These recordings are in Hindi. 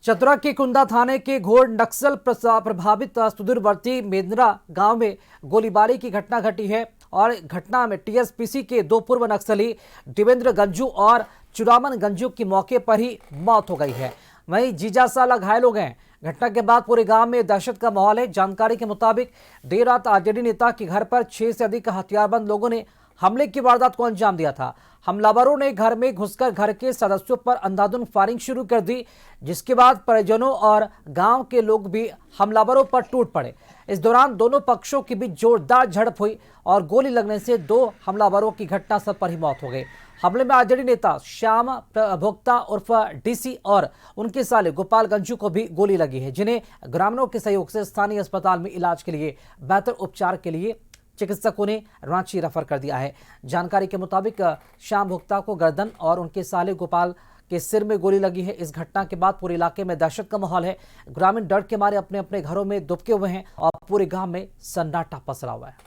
चतरा के कुंदा थाने के घोर नक्सल प्रभावित सुदूरवर्ती मेंद्रा गांव में गोलीबारी की घटना घटी है और घटना में टीएसपीसी के दो पूर्व नक्सली देवेंद्र गंजू और चुरामन गंजू की मौके पर ही मौत हो गई है। वहीं जीजा साला घायल हो गए। घटना के बाद पूरे गांव में दहशत का माहौल है। जानकारी के मुताबिक देर रात आरजेडी नेता के घर पर 6 से अधिक हथियारबंद लोगों ने हमले की वारदात को अंजाम दिया था। हमलावरों ने घर में घुसकर घर के सदस्यों पर अंधाधुंध फायरिंग शुरू कर दी, जिसके बाद परिजनों और गांव के लोग भी हमलावरों पर टूट पड़े। इस दौरान दोनों पक्षों के बीच जोरदार झड़प हुई और गोली लगने से दो हमलावरों की घटनास्थल पर ही मौत हो गई। हमले में आरजेडी नेता श्याम भोक्ता उर्फ डीसी और उनके साले गोपाल गंजू को भी गोली लगी है, जिन्हें ग्रामीणों के सहयोग से स्थानीय अस्पताल में इलाज के लिए बेहतर उपचार के लिए चिकित्सकों ने रांची रेफर कर दिया है। जानकारी के मुताबिक श्याम भोक्ता को गर्दन और उनके साले गोपाल के सिर में गोली लगी है। इस घटना के बाद पूरे इलाके में दहशत का माहौल है। ग्रामीण डर के मारे अपने अपने घरों में दुबके हुए हैं और पूरे गांव में सन्नाटा पसरा हुआ है।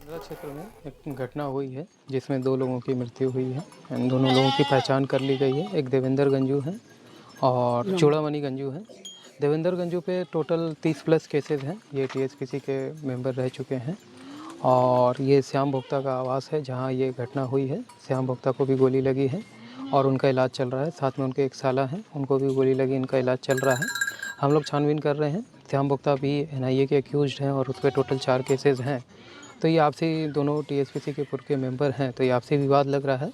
क्षेत्र में एक घटना हुई है जिसमें 2 लोगों की मृत्यु हुई है। इन दोनों लोगों की पहचान कर ली गई है। एक देवेंद्र गंजू है और चूड़ामणि गंजू है। देवेंद्र गंजू पे टोटल 30+ केसेस हैं। ये टीएसपीसी के मेंबर रह चुके हैं और ये श्याम भोक्ता का आवास है जहां ये घटना हुई है। श्याम भोक्ता को भी गोली लगी है और उनका इलाज चल रहा है। साथ में उनके एक साला हैं, उनको भी गोली लगी, इनका इलाज चल रहा है। हम लोग छानबीन कर रहे हैं। श्याम भोक्ता भी एनआईए के एक्यूज्ड हैं और उस पर टोटल 4 केसेज हैं। तो ये आपसी दोनों टीएसपीसी के पूर्व के मेंबर हैं, तो ये आपसी विवाद लग रहा है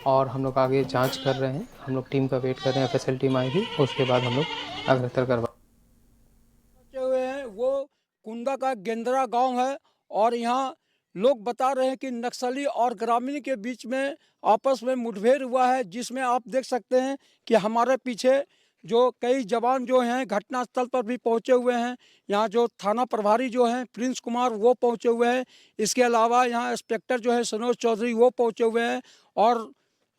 और हम लोग आगे जांच कर रहे हैं। हम लोग टीम का वेट कर रहे हैं, एफएसएल टीम आएगी, उसके बाद हम लोग अग्रतर करवा हुए हैं। वो कुंदा का गेंद्रा गांव है और यहाँ लोग बता रहे हैं कि नक्सली और ग्रामीण के बीच में आपस में मुठभेड़ हुआ है, जिसमें आप देख सकते हैं कि हमारे पीछे जो कई जवान जो हैं घटनास्थल पर भी पहुंचे हुए हैं। यहाँ जो थाना प्रभारी जो हैं प्रिंस कुमार वो पहुंचे हुए हैं। इसके अलावा यहाँ इंस्पेक्टर जो है सनोज चौधरी वो पहुंचे हुए हैं और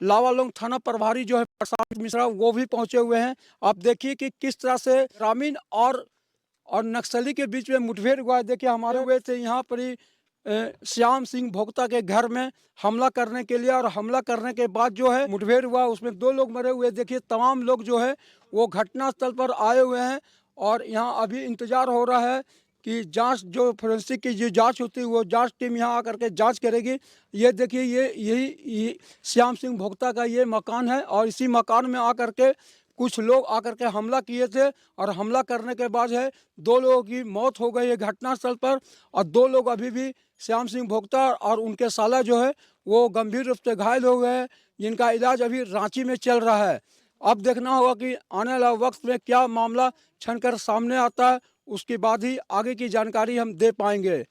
लावालोंग थाना प्रभारी जो है प्रशांत मिश्रा वो भी पहुंचे हुए हैं। आप देखिए कि किस तरह से ग्रामीण और नक्सली के बीच में मुठभेड़ हुआ है। देखिए हमारे हुए थे यहाँ पर ही श्याम सिंह भोक्ता के घर में हमला करने के लिए और हमला करने के बाद जो है मुठभेड़ हुआ, उसमें 2 लोग मरे हुए। देखिए तमाम लोग जो है वो घटनास्थल पर आए हुए हैं और यहाँ अभी इंतजार हो रहा है कि जांच जो फोरेंसिक की जो जांच होती है वो जांच टीम यहाँ आकर के जांच करेगी। ये देखिए यही श्याम सिंह भोक्ता का ये मकान है और इसी मकान में आकर के कुछ लोग आकर के हमला किए थे और हमला करने के बाद है 2 लोगों की मौत हो गई है घटनास्थल पर और 2 लोग अभी भी श्याम सिंह भोक्ता और उनके साला जो है वो गंभीर रूप से घायल हो गए हैं, जिनका इलाज अभी रांची में चल रहा है। अब देखना होगा कि आने वाले वक्त में क्या मामला छनकर सामने आता है, उसके बाद ही आगे की जानकारी हम दे पाएंगे।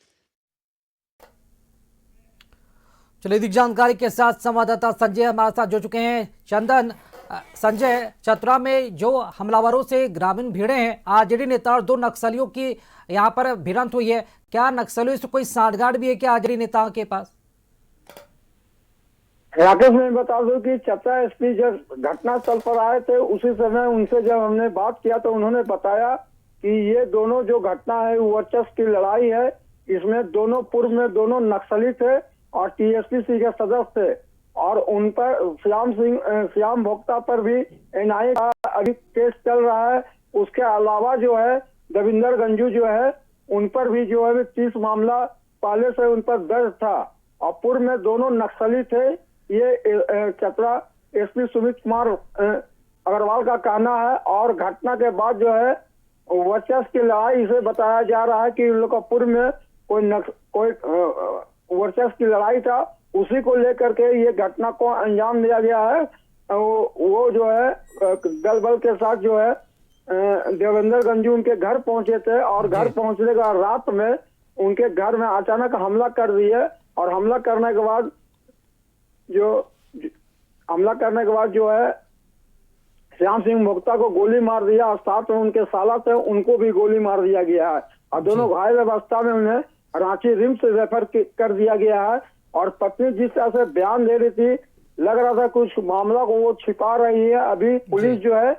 चलिए अधिक जानकारी के साथ संवाददाता संजय हमारे साथ जुड़ चुके हैं। चंदन, संजय, चतरा में जो हमलावरों से ग्रामीण भिड़े हैं, आरजेडी नेता और 2 नक्सलियों की यहाँ पर भिड़ंत हुई है। क्या नक्सलियों से कोई साठगांठ भी है क्या आरजेडी नेताओं के पास? राकेश, मैं बता दूं कि चतरा एसपी जब घटनास्थल पर आए थे उसी समय उनसे जब हमने बात किया तो उन्होंने बताया कि ये दोनों जो घटना है वर्चस्व की लड़ाई है। इसमें दोनों पूर्व में दोनों नक्सली थे और टीएसपीसी के सदस्य थे और उन पर श्याम भोक्ता पर भी एनआईए का अभी केस चल रहा है। उसके अलावा जो है देवेंद्र गंजू जो है उन पर भी जो है 30 मामला पहले से उन पर दर्ज था और पूर्व में दोनों नक्सली थे। ये चतरा एसपी सुमित कुमार अग्रवाल का कहना है और घटना के बाद जो है वर्चस्व की लड़ाई इसे बताया जा रहा है कि उन लोग का पूर्व में कोई वर्चस्व की लड़ाई था, उसी को लेकर के ये घटना को अंजाम दिया गया है। वो जो है दल बल के साथ जो है देवेंद्र गंजू उनके घर पहुंचे थे और घर पहुंचने के बाद रात में उनके घर में अचानक हमला कर दिए और हमला करने के बाद जो है श्याम सिंह भोक्ता को गोली मार दिया और साथ में उनके साला थे उनको भी गोली मार दिया गया है और दोनों घायल अवस्था में उन्हें रांची रिम्स से रेफर कर दिया गया है। और पत्नी जिस तरह से बयान दे रही थी, लग रहा था कुछ मामला को वो छिपा रही है। अभी पुलिस जो है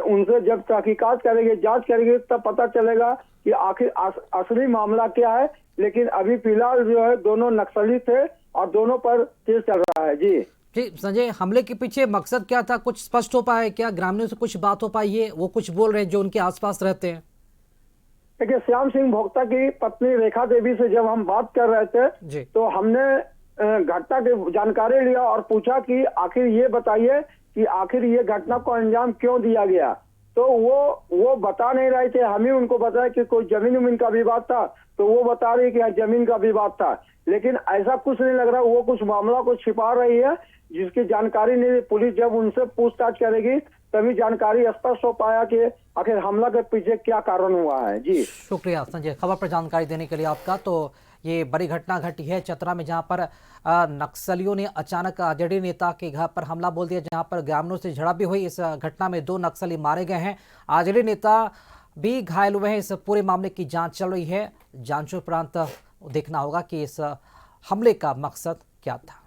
उनसे जब तहकीकात करेगी, जांच करेगी, तब पता चलेगा कि आखिर असली मामला क्या है। लेकिन अभी फिलहाल जो है दोनों नक्सली थे और दोनों पर केस चल रहा है। जी जी संजय, हमले के पीछे मकसद क्या था, कुछ स्पष्ट हो पाया है क्या? ग्रामीणों से कुछ बात हो पाई है? वो कुछ बोल रहे हैं जो उनके आसपास रहते हैं। देखिए, श्याम सिंह भोक्ता की पत्नी रेखा देवी से जब हम बात कर रहे थे जी। तो हमने घटना की जानकारी लिया और पूछा कि आखिर ये बताइए कि आखिर ये घटना को अंजाम क्यों दिया गया। तो वो बता नहीं रहे थे। हम ही उनको बताया कि कोई जमीन उमीन का विवाद था, तो वो बता रही कि जमीन का विवाद था, लेकिन ऐसा कुछ नहीं लग रहा। वो कुछ मामला को छिपा रही है जिसकी जानकारी नहीं। पुलिस जब उनसे पूछताछ करेगी तभी जानकारी स्पष्ट हो पाया कि आखिर हमला के पीछे क्या कारण हुआ है। जी शुक्रिया संजय, खबर पर जानकारी देने के लिए आपका। तो ये बड़ी घटना घटी है चतरा में, जहां पर नक्सलियों ने अचानक आरजेडी नेता के घर पर हमला बोल दिया, जहां पर ग्रामीणों से झड़प भी हुई। इस घटना में 2 नक्सली मारे गए हैं, आरजेडी नेता भी घायल हुए हैं। इस पूरे मामले की जांच चल रही है। जांच उपरांत देखना होगा कि इस हमले का मकसद क्या था।